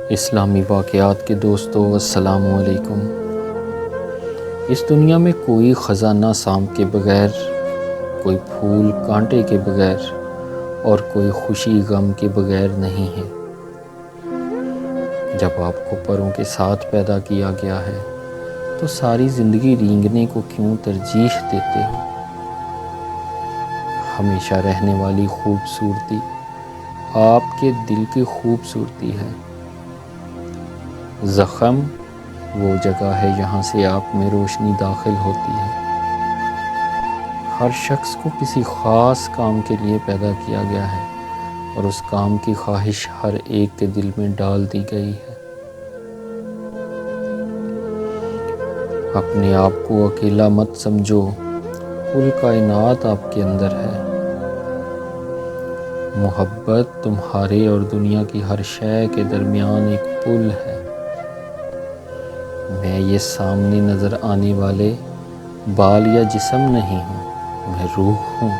اسلامی واقعات کے دوستو السلام علیکم۔ اس دنیا میں کوئی خزانہ سانپ کے بغیر، کوئی پھول کانٹے کے بغیر اور کوئی خوشی غم کے بغیر نہیں ہے۔ جب آپ کو پروں کے ساتھ پیدا کیا گیا ہے تو ساری زندگی رینگنے کو کیوں ترجیح دیتے ہو؟ ہمیشہ رہنے والی خوبصورتی آپ کے دل کی خوبصورتی ہے۔ زخم وہ جگہ ہے جہاں سے آپ میں روشنی داخل ہوتی ہے۔ ہر شخص کو کسی خاص کام کے لیے پیدا کیا گیا ہے اور اس کام کی خواہش ہر ایک کے دل میں ڈال دی گئی ہے۔ اپنے آپ کو اکیلا مت سمجھو، کل کائنات آپ کے اندر ہے۔ محبت تمہارے اور دنیا کی ہر شے کے درمیان ایک پل ہے۔ میں یہ سامنے نظر آنے والے بال یا جسم نہیں ہوں، میں روح ہوں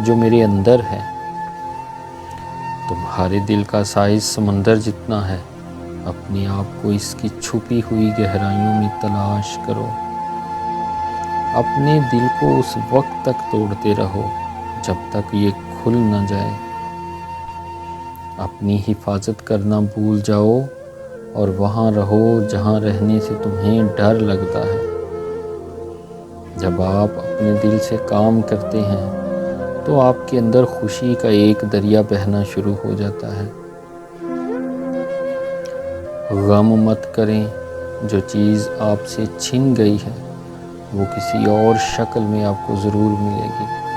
جو میرے اندر ہے۔ تمہارے دل کا سائز سمندر جتنا ہے، اپنے آپ کو اس کی چھپی ہوئی گہرائیوں میں تلاش کرو۔ اپنے دل کو اس وقت تک توڑتے رہو جب تک یہ کھل نہ جائے۔ اپنی حفاظت کرنا بھول جاؤ اور وہاں رہو جہاں رہنے سے تمہیں ڈر لگتا ہے۔ جب آپ اپنے دل سے کام کرتے ہیں تو آپ کے اندر خوشی کا ایک دریا بہنا شروع ہو جاتا ہے۔ غم مت کریں، جو چیز آپ سے چھن گئی ہے وہ کسی اور شکل میں آپ کو ضرور ملے گی۔